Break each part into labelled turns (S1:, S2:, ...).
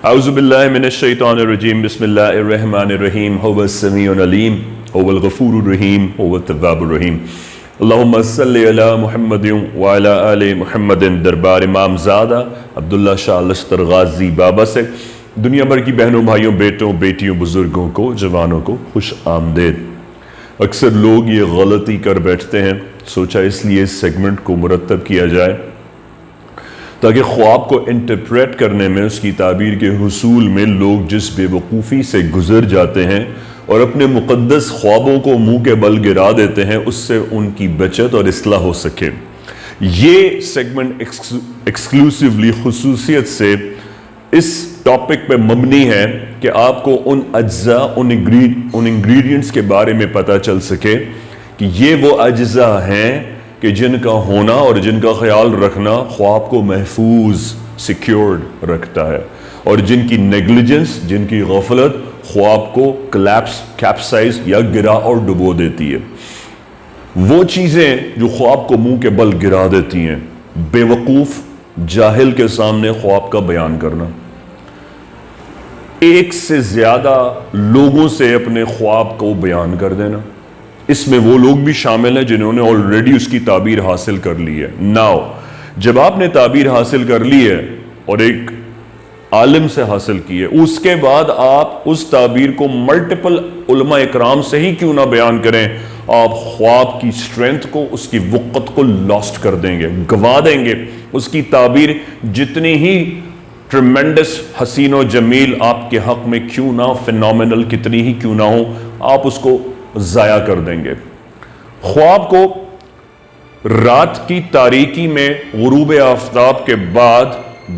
S1: اعوذ باللہ من الشیطان الرجیم بسم اللہ الرحمن الرحیم هو السمیع العلیم هو الغفور الرحیم هو التواب الرحیم اللہم صلی علی محمد وعلی آل محمد۔ دربار امام زادہ عبداللہ شاہ لشکر غازی بابا سے دنیا بھر کی بہنوں بھائیوں بیٹوں بیٹیوں بزرگوں کو جوانوں کو خوش آمدید۔ اکثر لوگ یہ غلطی کر بیٹھتے ہیں، سوچا اس لیے اس سیگمنٹ کو مرتب کیا جائے تاکہ خواب کو انٹرپریٹ کرنے میں، اس کی تعبیر کے حصول میں لوگ جس بے وقوفی سے گزر جاتے ہیں اور اپنے مقدس خوابوں کو منہ کے بل گرا دیتے ہیں، اس سے ان کی بچت اور اصلاح ہو سکے۔ یہ سیگمنٹ ایکسکلوسیولی خصوصیت سے اس ٹاپک پہ مبنی ہے کہ آپ کو ان اجزاء ان انگریڈینٹس کے بارے میں پتہ چل سکے کہ یہ وہ اجزاء ہیں کہ جن کا ہونا اور جن کا خیال رکھنا خواب کو محفوظ سیکیورڈ رکھتا ہے، اور جن کی نیگلیجنس، جن کی غفلت خواب کو کیپسائز یا گرا اور ڈبو دیتی ہے۔ وہ چیزیں جو خواب کو منہ کے بل گرا دیتی ہیں، بے وقوف جاہل کے سامنے خواب کا بیان کرنا، ایک سے زیادہ لوگوں سے اپنے خواب کو بیان کر دینا، اس میں وہ لوگ بھی شامل ہیں جنہوں نے آلریڈی اس کی تعبیر حاصل کر لی ہے۔ ناؤ جب آپ نے تعبیر حاصل کر لی ہے اور ایک عالم سے حاصل کی ہے، اس کے بعد آپ اس تعبیر کو ملٹیپل علماء اکرام سے ہی کیوں نہ بیان کریں، آپ خواب کی سٹرینتھ کو، اس کی وقت کو لاسٹ کر دیں گے، گوا دیں گے۔ اس کی تعبیر جتنی ہی ٹریمنڈس، حسین و جمیل آپ کے حق میں کیوں نہ، فینومینل کتنی ہی کیوں نہ ہو، آپ اس کو ضائع کر دیں گے۔ خواب کو رات کی تاریکی میں غروب آفتاب کے بعد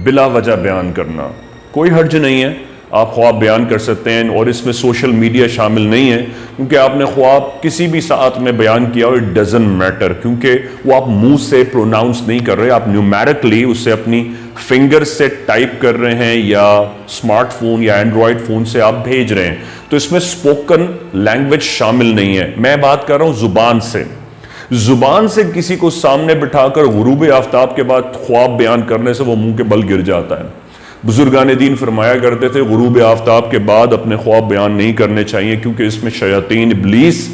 S1: بلا وجہ بیان کرنا کوئی حرج نہیں ہے، آپ خواب بیان کر سکتے ہیں، اور اس میں سوشل میڈیا شامل نہیں ہے، کیونکہ آپ نے خواب کسی بھی ساعت میں بیان کیا اور it doesn't matter، کیونکہ وہ آپ منہ سے پروناؤنس نہیں کر رہے، آپ نیومیرکلی اسے اپنی فنگر سے ٹائپ کر رہے ہیں یا اسمارٹ فون یا اینڈرائڈ فون سے آپ بھیج رہے ہیں، تو اس میں اسپوکن لینگویج شامل نہیں ہے۔ میں بات کر رہا ہوں زبان سے کسی کو سامنے بٹھا کر غروب آفتاب کے بعد خواب بیان کرنے سے وہ منہ کے بل گر جاتا ہے۔ بزرگان دین فرمایا کرتے تھے غروب آفتاب کے بعد اپنے خواب بیان نہیں کرنے چاہیے، کیونکہ اس میں شیاطین ابلیس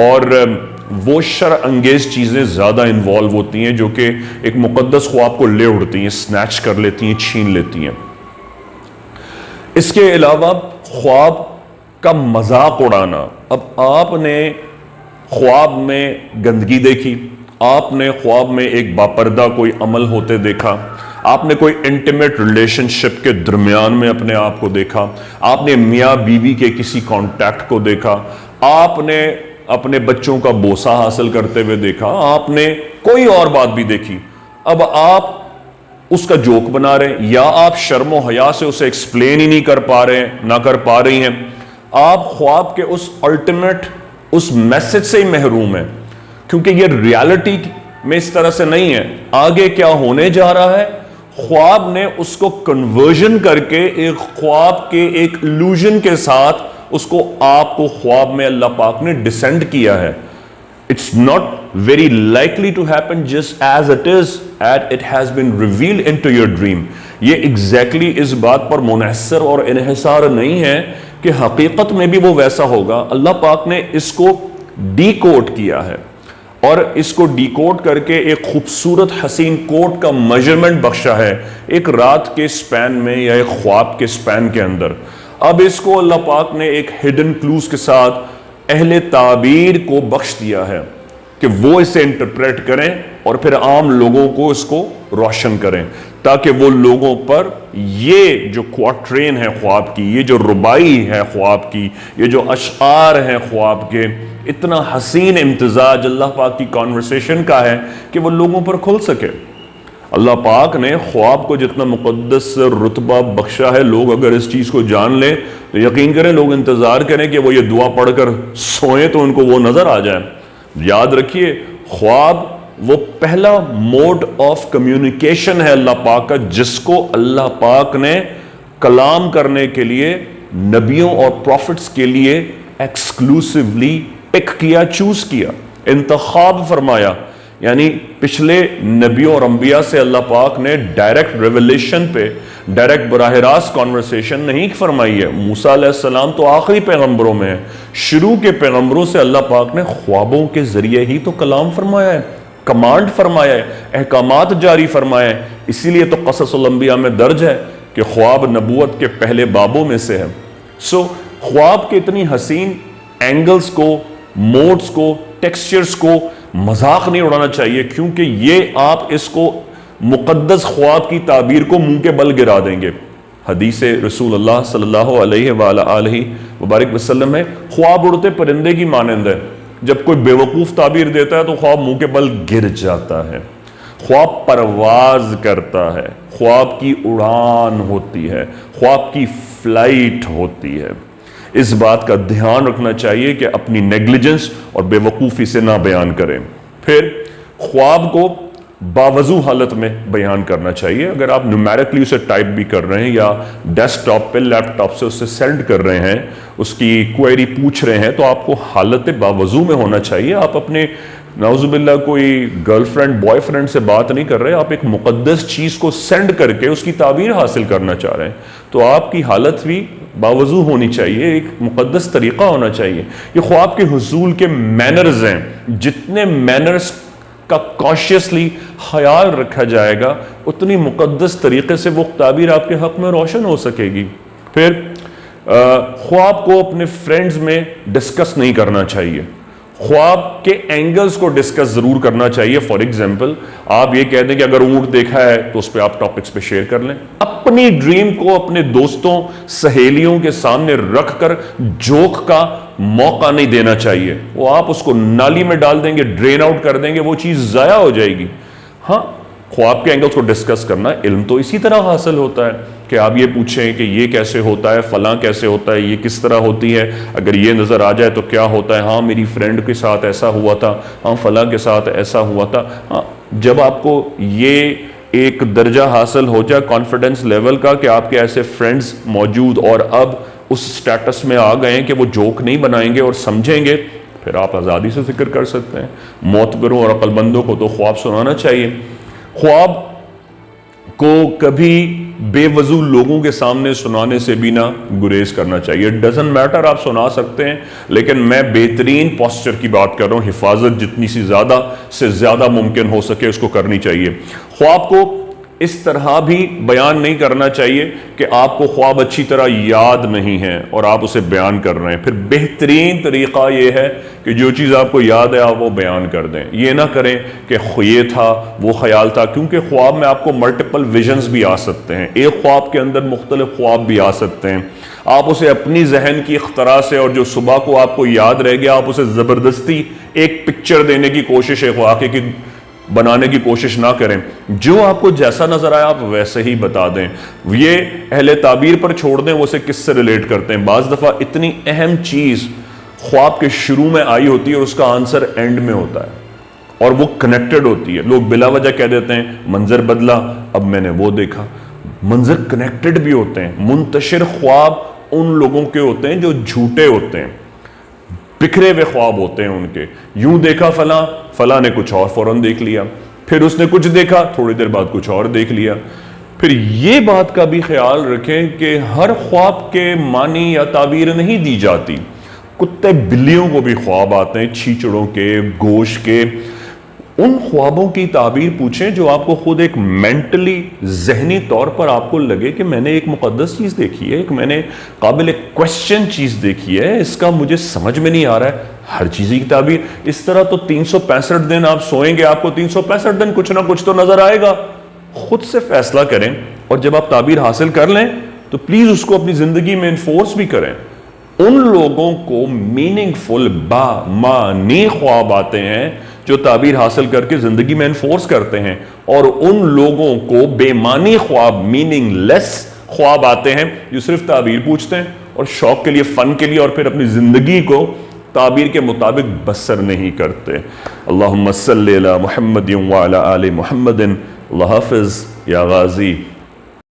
S1: اور وہ شر انگیز چیزیں زیادہ انوالو ہوتی ہیں جو کہ ایک مقدس خواب کو لے اڑتی ہیں، سنیچ کر لیتی ہیں، چھین لیتی ہیں۔ اس کے علاوہ خواب کا مذاق اڑانا، اب آپ نے خواب میں گندگی دیکھی، آپ نے خواب میں ایک باپردہ کوئی عمل ہوتے دیکھا، آپ نے کوئی انٹیمیٹ ریلیشن شپ کے درمیان میں اپنے آپ کو دیکھا، آپ نے میاں بیوی کے کسی کانٹیکٹ کو دیکھا، آپ نے اپنے بچوں کا بوسہ حاصل کرتے ہوئے دیکھا، آپ نے کوئی اور بات بھی دیکھی، اب آپ اس کا جوک بنا رہے ہیں، یا آپ شرم و حیا سے اسے ایکسپلین ہی نہیں کر پا رہے ہیں، نہ کر پا رہی ہیں، آپ خواب کے اس الٹیمیٹ اس میسج سے ہی محروم ہیں، کیونکہ یہ ریالٹی میں اس طرح سے نہیں ہے۔ آگے کیا ہونے جا رہا ہے، خواب نے اس کو کنورژن کر کے ایک خواب کے ایک illusion کے ساتھ اس کو آپ کو خواب میں اللہ پاک نے ڈسینڈ کیا ہے۔ It's not very likely to happen just as it is and it has been revealed into your dream۔ یہ exactly اس بات پر منحصر اور انحصار نہیں ہے کہ حقیقت میں بھی وہ ویسا ہوگا، اللہ پاک نے اس کو ڈی کوڈ کیا ہے اور اس کو ڈی کوڈ کر کے ایک خوبصورت حسین کوڈ کا میجرمنٹ بخشا ہے ایک رات کے سپین میں یا ایک خواب کے سپین کے اندر۔ اب اس کو اللہ پاک نے ایک ہڈن کلوز کے ساتھ اہل تعبیر کو بخش دیا ہے کہ وہ اسے انٹرپریٹ کریں اور پھر عام لوگوں کو اس کو روشن کریں، تاکہ وہ لوگوں پر یہ جو کوارٹرین ہے خواب کی، یہ جو ربائی ہے خواب کی، یہ جو اشعار ہیں خواب کے، اتنا حسین امتزاج اللہ پاک کی کانورسیشن کا ہے کہ وہ لوگوں پر کھل سکے۔ اللہ پاک نے خواب کو جتنا مقدس رتبہ بخشا ہے، لوگ اگر اس چیز کو جان لیں تو یقین کریں، لوگ انتظار کریں کہ وہ یہ دعا پڑھ کر سوئیں تو ان کو وہ نظر آ جائے۔ یاد رکھیے، خواب وہ پہلا موڈ آف کمیونیکیشن ہے اللہ پاک کا، جس کو اللہ پاک نے کلام کرنے کے لیے نبیوں اور پروفٹس کے لیے ایکسکلوسیولی پک کیا، چوز کیا، انتخاب فرمایا۔ یعنی پچھلے نبیوں اور انبیاء سے اللہ پاک نے ڈائریکٹ ریویلیشن پہ ڈائریکٹ براہ راست کانورسیشن نہیں فرمائی ہے۔ موسیٰ علیہ السلام تو آخری پیغمبروں میں ہیں، شروع کے پیغمبروں سے اللہ پاک نے خوابوں کے ذریعے ہی تو کلام فرمایا ہے، کمانڈ فرمایا ہے، احکامات جاری فرمایا ہے۔ اسی لیے تو قصص الانبیاء میں درج ہے کہ خواب نبوت کے پہلے بابوں میں سے ہے۔ خواب کے اتنی حسین اینگلز کو، موڈز کو، ٹیکسچرز کو مذاق نہیں اڑانا چاہیے، کیونکہ یہ آپ اس کو مقدس خواب کی تعبیر کو منہ کے بل گرا دیں گے۔ حدیث رسول اللہ صلی اللہ علیہ وآلہ وبارک وسلم ہے، خواب اڑتے پرندے کی مانند ہے، جب کوئی بیوقوف تعبیر دیتا ہے تو خواب منہ کے بل گر جاتا ہے۔ خواب پرواز کرتا ہے، خواب کی اڑان ہوتی ہے، خواب کی فلائٹ ہوتی ہے۔ اس بات کا دھیان رکھنا چاہیے کہ اپنی نیگلیجنس اور بے وقوفی سے نہ بیان کریں۔ پھر خواب کو باوضو حالت میں بیان کرنا چاہیے۔ اگر آپ نیومیرکلی اسے ٹائپ بھی کر رہے ہیں یا ڈیسک ٹاپ پہ لیپ ٹاپ سے اسے سینڈ کر رہے ہیں، اس کی کوئری پوچھ رہے ہیں، تو آپ کو حالت باوضو میں ہونا چاہیے۔ آپ اپنے نعوذ باللہ کوئی گرل فرینڈ بوائے فرینڈ سے بات نہیں کر رہے، آپ ایک مقدس چیز کو سینڈ کر کے اس کی تعبیر حاصل کرنا چاہ رہے ہیں، تو آپ کی حالت بھی باوضو ہونی چاہیے، ایک مقدس طریقہ ہونا چاہیے۔ یہ خواب کے حصول کے مینرز ہیں، جتنے مینرز کا کانشیسلی خیال رکھا جائے گا اتنی مقدس طریقے سے وہ تعبیر آپ کے حق میں روشن ہو سکے گی۔ پھر خواب کو اپنے فرینڈز میں ڈسکس نہیں کرنا چاہیے، خواب کے اینگلز کو ڈسکس ضرور کرنا چاہیے۔ فار ایگزامپل آپ یہ کہہ دیں کہ اگر اونٹ دیکھا ہے تو اس پہ آپ ٹاپکس پہ شیئر کر لیں۔ اپنی ڈریم کو اپنے دوستوں سہیلیوں کے سامنے رکھ کر جوک کا موقع نہیں دینا چاہیے، وہ آپ اس کو نالی میں ڈال دیں گے، ڈرین آؤٹ کر دیں گے، وہ چیز ضائع ہو جائے گی۔ ہاں، خواب کے اینگلز کو ڈسکس کرنا، علم تو اسی طرح حاصل ہوتا ہے کہ آپ یہ پوچھیں کہ یہ کیسے ہوتا ہے، فلاں کیسے ہوتا ہے، یہ کس طرح ہوتی ہے، اگر یہ نظر آ جائے تو کیا ہوتا ہے، ہاں میری فرینڈ کے ساتھ ایسا ہوا تھا، ہاں فلاں کے ساتھ ایسا ہوا تھا۔ ہاں، جب آپ کو یہ ایک درجہ حاصل ہو جائے کانفیڈنس لیول کا کہ آپ کے ایسے فرینڈز موجود اور اب اس سٹیٹس میں آ گئے ہیں کہ وہ جوک نہیں بنائیں گے اور سمجھیں گے، پھر آپ آزادی سے ذکر کر سکتے ہیں۔ معتبروں اور عقل مندوں کو تو خواب سنانا چاہیے۔ خواب کو کبھی بے وضو لوگوں کے سامنے سنانے سے بھی نہ گریز کرنا چاہیے۔ ڈزنٹ میٹر، آپ سنا سکتے ہیں، لیکن میں بہترین پوسچر کی بات کر رہا ہوں، حفاظت جتنی سی زیادہ سے زیادہ ممکن ہو سکے اس کو کرنی چاہیے۔ خواب کو اس طرح بھی بیان نہیں کرنا چاہیے کہ آپ کو خواب اچھی طرح یاد نہیں ہے اور آپ اسے بیان کر رہے ہیں۔ پھر بہترین طریقہ یہ ہے کہ جو چیز آپ کو یاد ہے آپ وہ بیان کر دیں، یہ نہ کریں کہ یہ تھا وہ خیال تھا، کیونکہ خواب میں آپ کو ملٹیپل ویژنز بھی آ سکتے ہیں، ایک خواب کے اندر مختلف خواب بھی آ سکتے ہیں۔ آپ اسے اپنی ذہن کی اختراع سے اور جو صبح کو آپ کو یاد رہ گیا آپ اسے زبردستی ایک پکچر دینے کی کوشش، ایک واقعے کی بنانے کی کوشش نہ کریں، جو آپ کو جیسا نظر آیا آپ ویسے ہی بتا دیں۔ یہ اہل تعبیر پر چھوڑ دیں وہ اسے کس سے ریلیٹ کرتے ہیں۔ بعض دفعہ اتنی اہم چیز خواب کے شروع میں آئی ہوتی ہے اور اس کا آنسر اینڈ میں ہوتا ہے اور وہ کنیکٹڈ ہوتی ہے۔ لوگ بلا وجہ کہہ دیتے ہیں منظر بدلا اب میں نے وہ دیکھا، منظر کنیکٹڈ بھی ہوتے ہیں۔ منتشر خواب ان لوگوں کے ہوتے ہیں جو جھوٹے ہوتے ہیں، بکھرے ہوئے خواب ہوتے ہیں ان کے، یوں دیکھا فلاں نے کچھ اور فوراً دیکھ لیا، پھر اس نے کچھ دیکھا تھوڑی دیر بعد کچھ اور دیکھ لیا۔ پھر یہ بات کا بھی خیال رکھیں کہ ہر خواب کے معنی یا تعبیر نہیں دی جاتی۔ کتے بلیوں کو بھی خواب آتے ہیں، چھیچڑوں کے، گوشت کے۔ ان خوابوں کی تعبیر پوچھیں جو آپ کو خود ایک مینٹلی ذہنی طور پر آپ کو لگے کہ میں نے ایک مقدس چیز دیکھی ہے، ایک میں نے قابل کویسچن چیز دیکھی ہے، اس کا مجھے سمجھ میں نہیں آ رہا ہے۔ ہر چیز کی تعبیر اس طرح تو 365 دن آپ سوئیں گے، آپ کو 365 دن کچھ نہ کچھ تو نظر آئے گا۔ خود سے فیصلہ کریں اور جب آپ تعبیر حاصل کر لیں تو پلیز اس کو اپنی زندگی میں انفورس بھی کریں۔ ان لوگوں کو میننگ فل با معنی خواب آتے ہیں جو تعبیر حاصل کر کے زندگی میں انفورس کرتے ہیں، اور ان لوگوں کو بے معنی خواب میننگ لیس خواب آتے ہیں جو صرف تعبیر پوچھتے ہیں اور شوق کے لیے، فن کے لیے، اور پھر اپنی زندگی کو تعبیر کے مطابق بسر نہیں کرتے۔ اللہم صلی علی محمد وعلی آل محمد۔ اللہ حافظ یا غازی۔